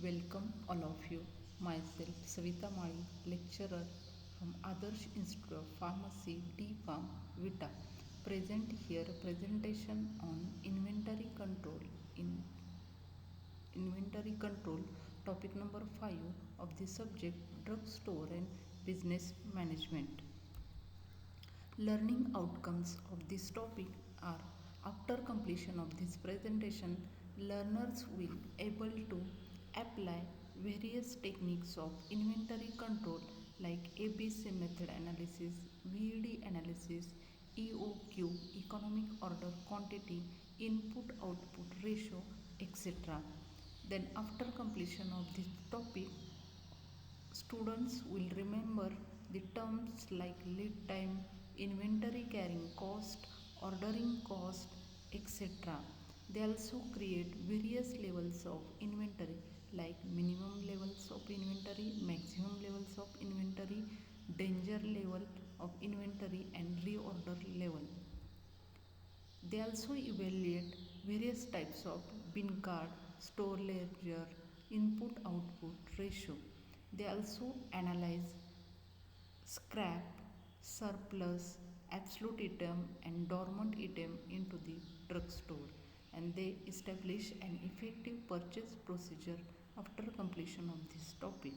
Welcome all of you. Myself Savita Mali, lecturer from Adarsh Institute of Pharmacy, D Farm, Vita. Present here presentation on inventory control. In inventory control, topic number 5 of the subject drugstore and business management. Learning outcomes of this topic are after completion of this presentation, learners will able to apply various techniques of inventory control like ABC method analysis, VED analysis, EOQ, economic order quantity, input output ratio, etc. Then after completion of this topic, students will remember the terms like lead time, inventory carrying cost, ordering cost, etc. They also create various levels of inventory like minimum levels of inventory, maximum levels of inventory, danger level of inventory, and reorder level. They also evaluate various types of bin card, store ledger, input output ratio. They also analyze scrap, surplus, absolute item, and dormant item into the drugstore, and they establish an effective purchase procedure after completion of this topic.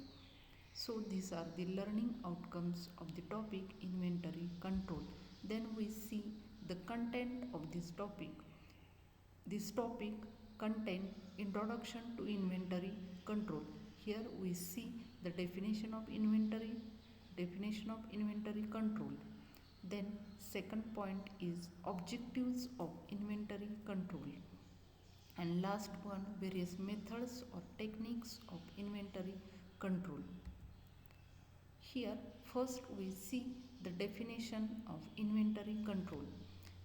So these are the learning outcomes of the topic inventory control. Then we see the content of this topic. This topic contains introduction to inventory control. Here we see the definition of inventory control. Then second point is objectives of inventory control. And last one, various methods or techniques of inventory control. Here first we see the definition of inventory control.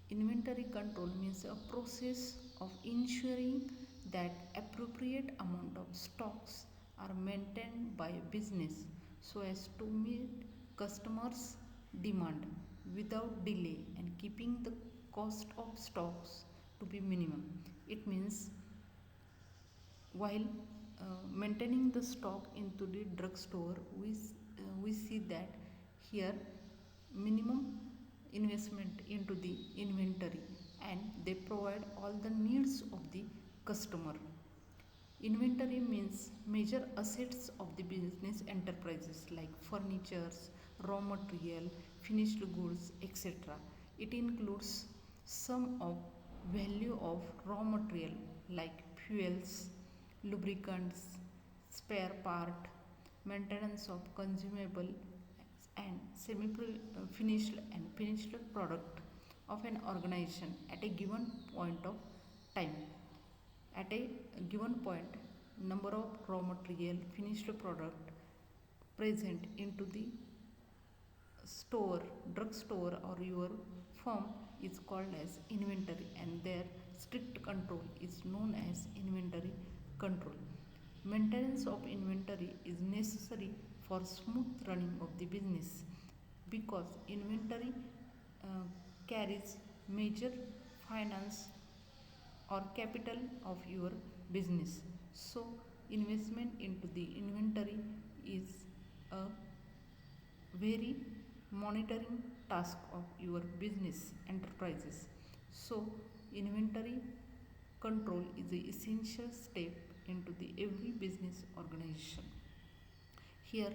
Inventory control means a process of ensuring that appropriate amount of stocks are maintained by a business so as to meet customers' demand without delay and keeping the cost of stocks to be minimum. It means while maintaining the stock into the drugstore, we see that here minimum investment into the inventory, and they provide all the needs of the customer. Inventory means major assets of the business enterprises like furnitures, raw material, finished goods, etc. It includes sum of value of raw material like fuels, lubricants, spare part, maintenance of consumable and semi finished and finished product of an organization at a given point of time. At a given point, number of raw material finished product present into the store, drugstore or your firm is called as inventory, and their strict control is known as inventory control. Maintenance of inventory is necessary for smooth running of the business because inventory uh, carries major finance or capital of your business. So investment into the inventory is a very monitoring task of your business enterprises. So inventory control is an essential step into the every business organization. Here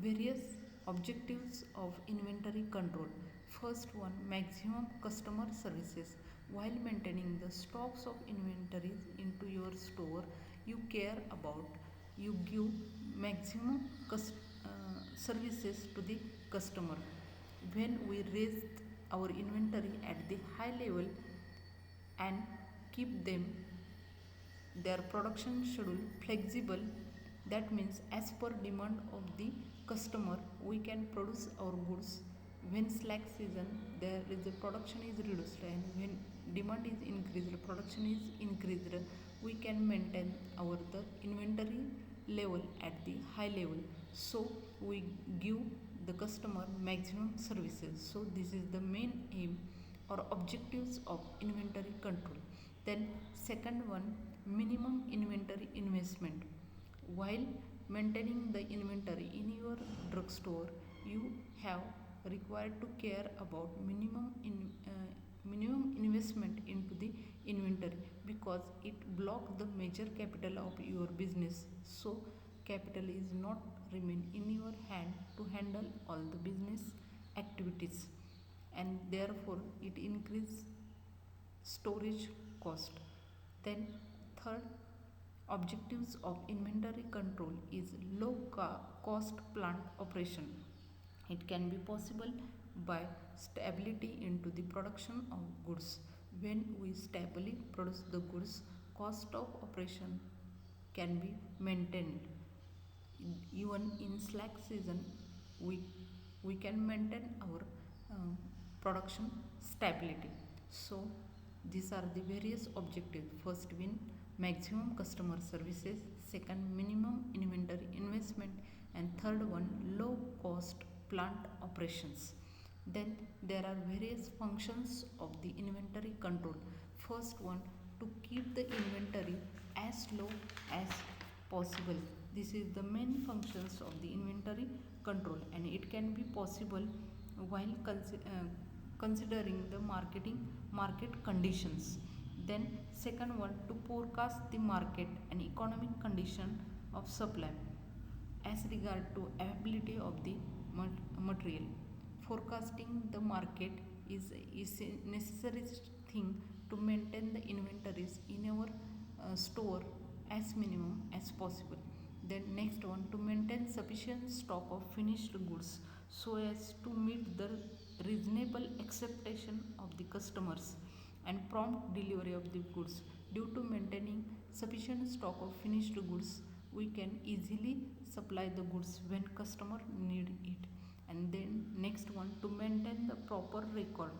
various objectives of inventory control. First one, maximum customer services. While maintaining the stocks of inventories into your store, you care about, you give maximum services to the customer. When we raise our inventory at the high level and keep them their production schedule flexible, that means as per demand of the customer we can produce our goods. When slack season, there is the production is reduced, and when demand is increased, production is increased, we can maintain our the inventory level at the high level, so we give the customer maximum services. So this is the main aim or objectives of inventory control. Then second one, minimum inventory investment. While maintaining the inventory in your drugstore, you have required to care about minimum investment into the inventory because it blocks the major capital of your business. So capital is not remain in your hand to handle all the business activities, and therefore it increase storage cost. Then third objectives of inventory control is low cost plant operation. It can be possible by stability into the production of goods. When we stably produce the goods, cost of operation can be maintained. Even in slack season, we we can maintain our uh, production stability. So these are the various objectives. First win maximum customer services, second minimum inventory investment, and third one low cost plant operations. Then there are various functions of the inventory control. First one, to keep the inventory as low as possible. This is the main functions of the inventory control, and it can be possible while considering the market conditions. Then second one, to forecast the market and economic condition of supply as regard to availability of the material. Forecasting the market is a necessary thing to maintain the inventories in our store as minimum as possible. Then next one, to maintain sufficient stock of finished goods so as to meet the reasonable expectation of the customers and prompt delivery of the goods. Due to maintaining sufficient stock of finished goods, we can easily supply the goods when customer need it. And then next one, to maintain the proper record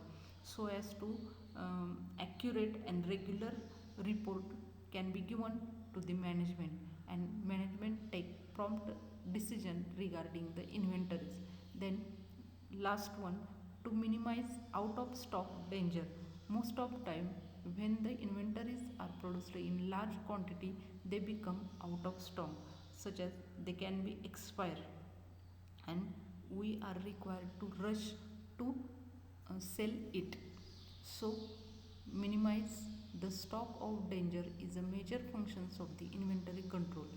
so as to accurate and regular report can be given to the management, and management take prompt decision regarding the inventories. Then last one, to minimize out of stock danger. Most of time when the inventories are produced in large quantity, they become out of stock, such as they can be expired, and we are required to rush to sell it. So minimize the stock of danger is a major functions of the inventory control.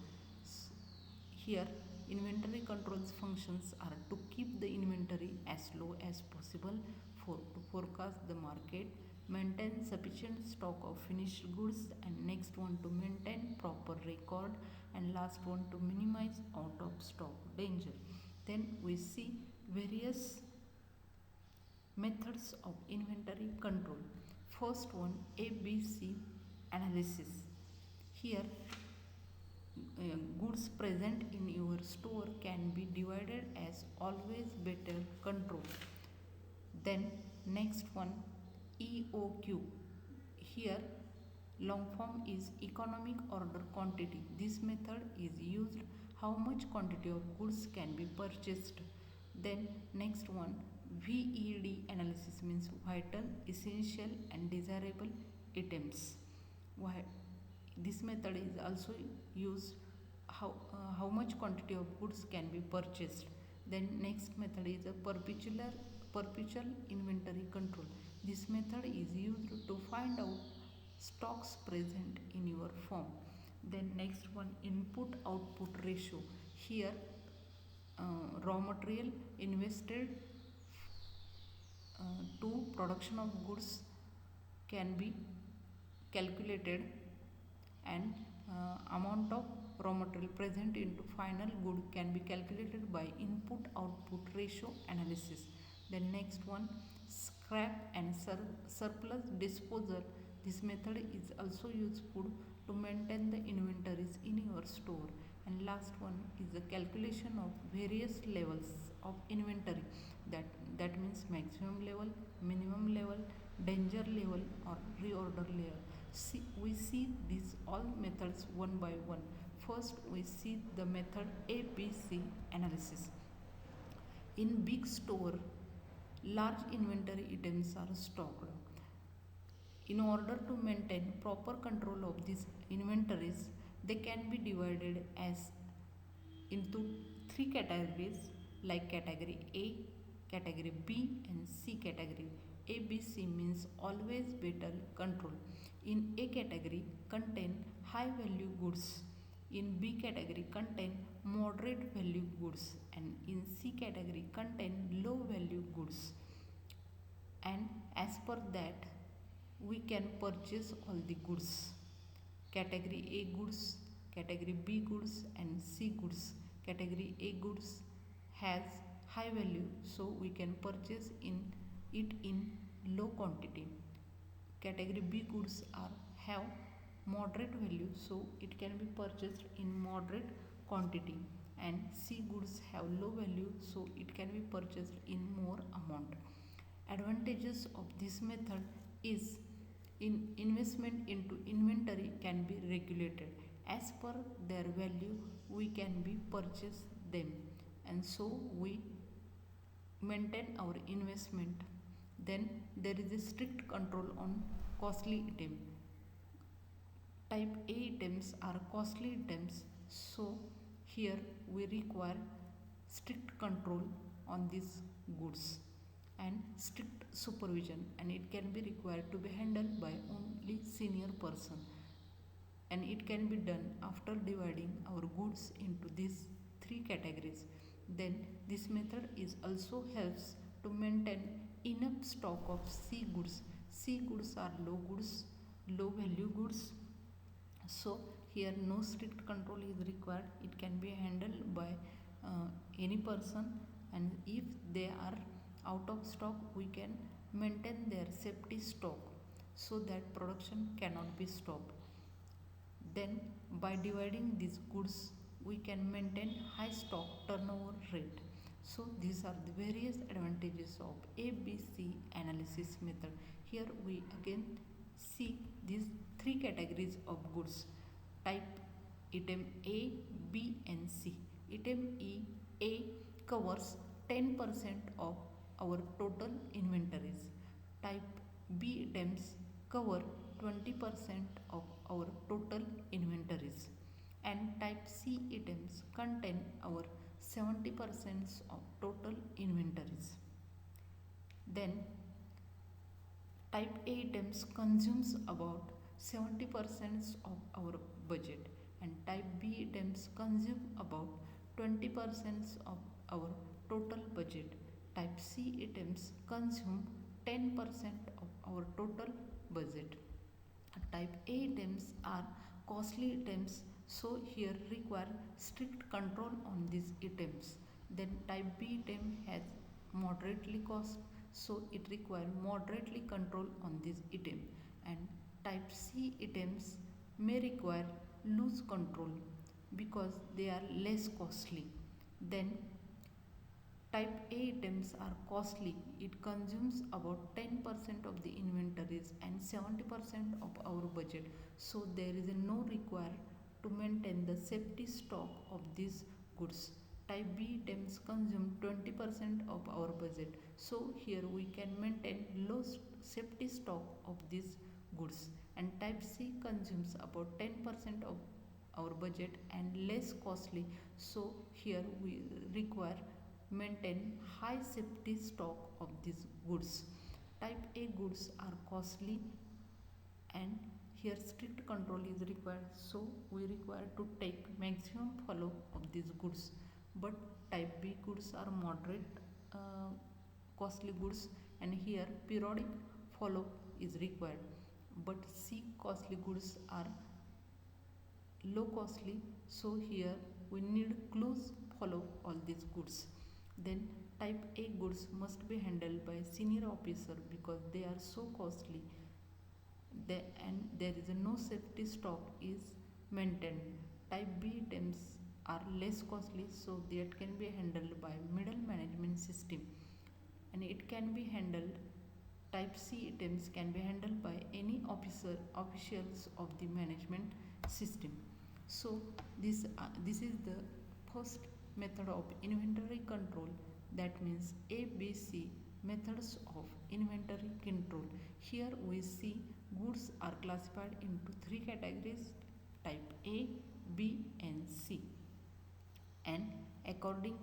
Here inventory controls functions are to keep the inventory as low as possible, to forecast the market, maintain sufficient stock of finished goods, and next one, to maintain proper record, and last one, to minimize out of stock danger. Then we see various methods of inventory control. First one, ABC analysis. Here goods present in your store can be divided as always better control. Then next one, EOQ. Here long form is economic order quantity. This method is used how much quantity of goods can be purchased. Then next one, VED analysis means vital, essential and desirable items. Why this method is also used how much quantity of goods can be purchased. Then next method is a perpetual inventory control. This method is used to find out stocks present in your firm. Then next one, input output ratio. Here raw material invested to production of goods can be calculated, and amount of raw material present into final good can be calculated by input output ratio analysis. Then next one, scrap and surplus disposal. This method is also useful to maintain the inventories in your store. And last one is the calculation of various levels of inventory, that means maximum level, minimum level, danger level or reorder level. We see these all methods one by one. First we see the method ABC analysis. In big store, large inventory items are stocked. In order to maintain proper control of these inventories, they can be divided as into three categories like category A, category B, and C category. ABC means always better control. In A category contain high value goods. In B category contain moderate value goods, and in C category contain low value goods. And as per that we can purchase all the goods. Category A goods, category B goods, and C goods. Category A goods has high value, so we can purchase it in low quantity. Category B goods are have moderate value, so it can be purchased in moderate quantity. And C goods have low value, so it can be purchased in more amount. Advantages of this method is in investment into inventory can be regulated. As per their value we can be purchase them, and so we maintain our investment. Then there is a strict control on costly item. Type A items are costly items, so here we require strict control on these goods and strict supervision, and it can be required to be handled by only senior person, and it can be done after dividing our goods into these three categories. Then this method is also helps to maintain enough stock of C goods. C goods are low value goods, so here no strict control is required. It can be handled by any person, and if they are out of stock we can maintain their safety stock so that production cannot be stopped. Then by dividing these goods we can maintain high stock turnover rate. So these are the various advantages of ABC analysis method. Here we again see these three categories of goods. Type item A, B, and C. Item A covers 10% of our total inventories. Type B items cover 20% of our total inventories, and type C items contain our 70% of total inventories. Then type A items consumes about 70% of our budget, and type B items consume about 20% of our total budget. Type C items consume 10% of our total budget. Type A items are costly items, so here require strict control on these items. Then type B item has moderately cost, so it require moderately control on this item. And type C items may require loose control because they are less costly. Then type A items are costly. It consumes about 10% of the inventories and 70% of our budget. So there is no require to maintain the safety stock of these goods. Type B items consume 20% of our budget. So here we can maintain low safety stock of these goods. And type C consumes about 10% of our budget and less costly. So here we require maintain high safety stock of these goods. Type A goods are costly, and here strict control is required, so we require to take maximum follow of these goods. But type B goods are moderate costly goods, and here periodic follow is required. But C costly goods are low costly, so here we need close follow all these goods. Then type A goods must be handled by senior officer because they are so costly, and there is no safety stock is maintained. Type B items are less costly, so that can be handled by middle management system, and it can be handled. Type C items can be handled by any officials of the management system. So this is the first method of inventory control, that means ABC methods of inventory control. Here we see goods are classified into three categories: type A, B, and C. And according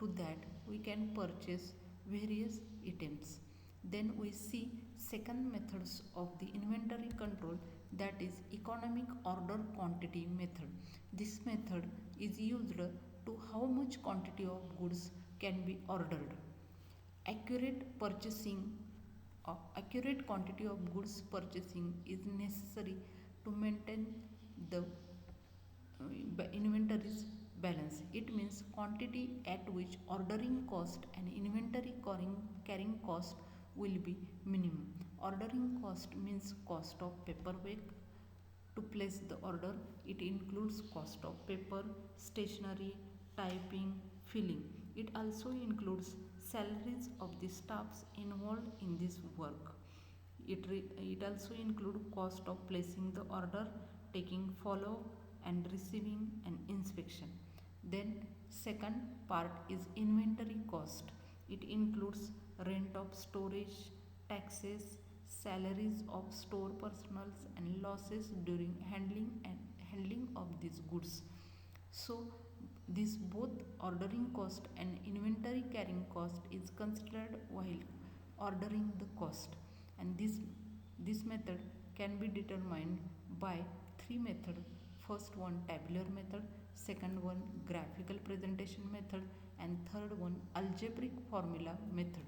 to that we can purchase various items. Then we see second methods of the inventory control, that is economic order quantity method. This method is used to how much quantity of goods can be ordered. Accurate purchasing accurate quantity of goods purchasing is necessary to maintain the inventories balance. It means quantity at which ordering cost and inventory carrying cost will be minimum. Ordering cost means cost of paperwork to place the order. It includes cost of paper, stationery, typing, filling. It also includes salaries of the staffs involved in this work. It also includes cost of placing the order, taking follow and receiving an inspection. Then second part is inventory cost. It includes rent of storage, taxes, salaries of store personnel and losses during handling of these goods. So this both ordering cost and inventory carrying cost is considered while ordering the cost, and this method can be determined by three methods. First one tabular method, second one graphical presentation method, and third one algebraic formula method.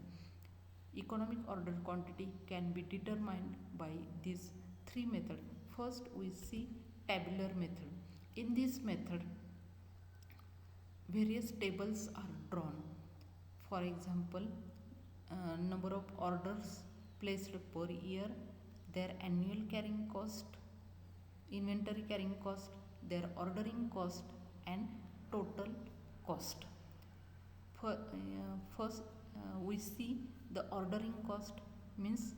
Economic order quantity can be determined by these three methods. First we see tabular method. In this method various tables are drawn. For example, number of orders placed per year, their annual carrying cost, inventory carrying cost, their ordering cost, and total cost. First, we see the ordering cost means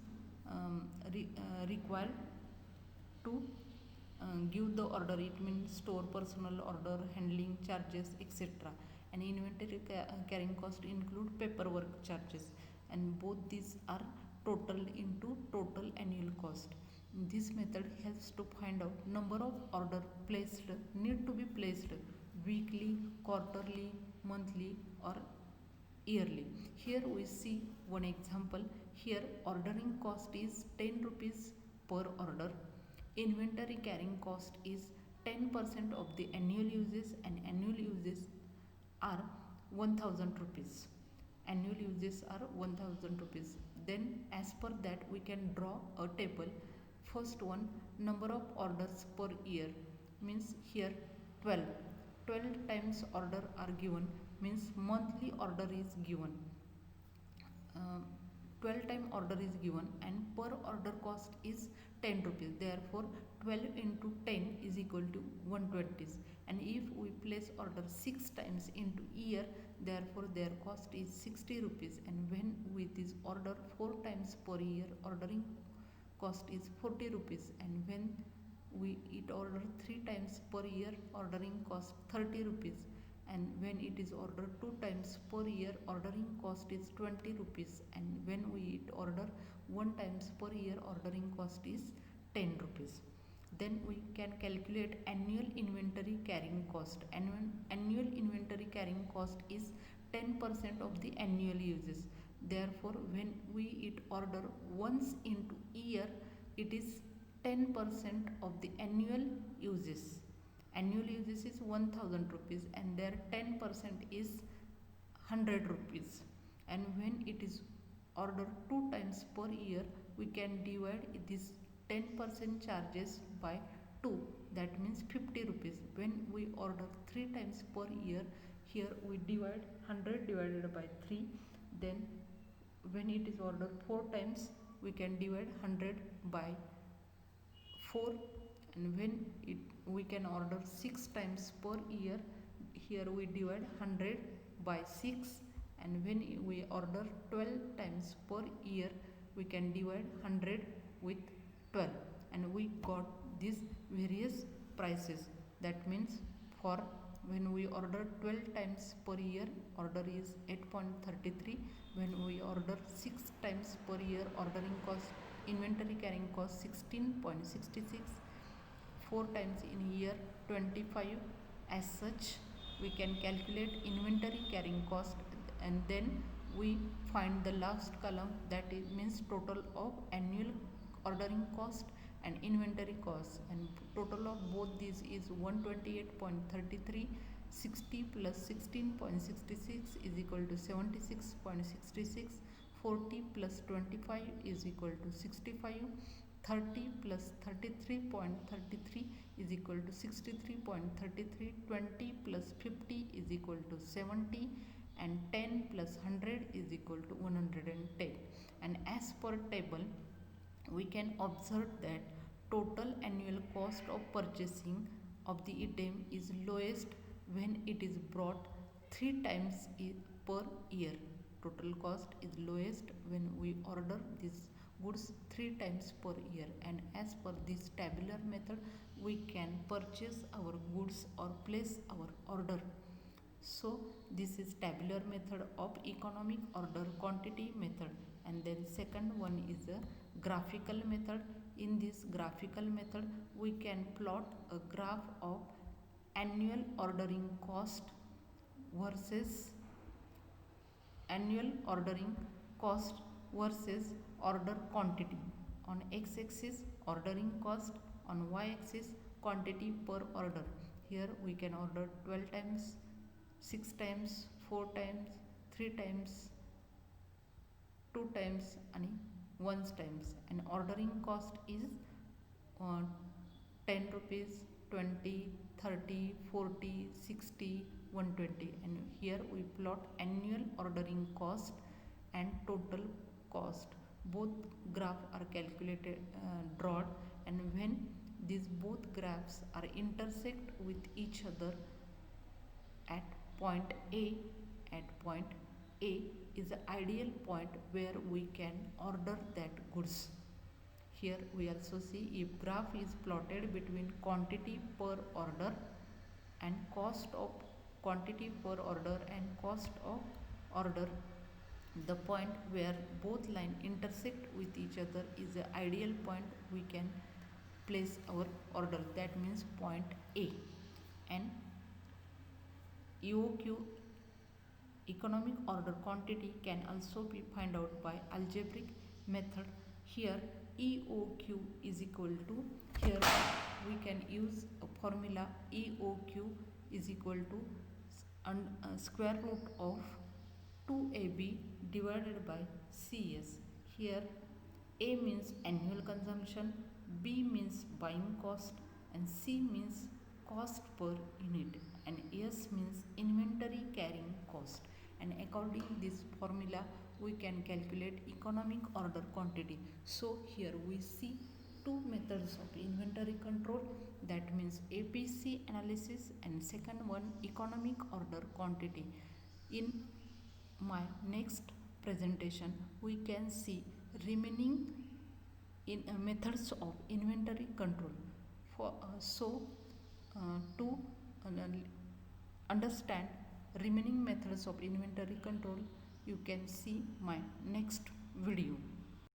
required to give the order. It means store personnel order, handling charges, etc. And inventory carrying cost include paperwork charges, and both these are totaled into total annual cost. This method helps to find out number of order placed need to be placed weekly, quarterly, monthly, or yearly. Here we see one example. Here ordering cost is 10 rupees per order. Inventory carrying cost is 10% of the annual uses, and annual uses are 1000 rupees. Annual uses are 1000 rupees. Then as per that we can draw a table. First one, number of orders per year means here 12. 12 times order are given means monthly order is given. 12 time order is given and per order cost is 10 rupees. Therefore 12 into 10 is equal to 120. And if we place order 6 times into year, therefore their cost is 60 rupees. And when with this order 4 times per year, ordering cost is 40 rupees. And when we it order 3 times per year, ordering cost 30 rupees. And when it is ordered 2 times per year, ordering cost is 20 rupees. And when we order 1 times per year, ordering cost is 10 rupees. Then we can calculate annual inventory carrying cost. Annual inventory carrying cost is 10% of the annual uses. Therefore when we it order once into year, it is 10% of the annual uses. Annual uses is 1000 rupees and their 10% is 100 rupees. And when it is ordered 2 times per year, we can divide this 10% charges by 2, that means 50 rupees. When we order 3 times per year, here we divide 100 divided by 3. Then when it is ordered 4 times, we can divide 100 by 4. And when we can order 6 times per year, here we divide 100 by 6. And when we order 12 times per year, we can divide 100 with 12. And we got these various prices. That means for when we order 12 times per year, order is 8.33. When we order 6 times per year, ordering cost, inventory carrying cost 16.66. 4 times in year 25. As such we can calculate inventory carrying cost, and then we find the last column, that is means total of annual ordering cost and inventory cost, and total of both these is 128.33. 60 plus 16.66 is equal to 76.66. 40 plus 25 is equal to 65. 30 plus 33.33 is equal to 63.33. 20 plus 50 is equal to 70, and 10 plus 100 is equal to 110. And as per table, we can observe that total annual cost of purchasing of the item is lowest when it is brought 3 times per year. Total cost is lowest when we order these goods 3 times per year, and as per this tabular method we can purchase our goods or place our order. So this is tabular method of economic order quantity method. And then second one is a graphical method. In this graphical method we can plot a graph of annual ordering cost versus annual ordering cost versus order quantity. On x axis ordering cost, on y axis quantity per order. Here we can order 12 times, 6 times, 4 times, 3 times, 2 times and 1 times, and ordering cost is 10 rupees, 20, 30, 40, 60, 120. And here we plot annual ordering cost and total cost. Both graphs are calculated, drawn, and when these both graphs are intersect with each other at point A, is the ideal point where we can order that goods. Here we also see if graph is plotted between quantity per order and cost of quantity per order and cost of order, the point where both lines intersect with each other is the ideal point we can place our order, that means point A. And EOQ, economic order quantity, can also be found out by algebraic method. Here EOQ is equal to, here we can use a formula. EOQ is equal to square root of 2AB divided by CS. Here A means annual consumption, B means buying cost, and C means cost per unit, and S means inventory carrying cost. And according this formula we can calculate economic order quantity. So here we see two methods of inventory control, that means ABC analysis, and second one economic order quantity. In my next presentation we can see remaining methods of inventory control. To understand remaining methods of inventory control, you can see my next video.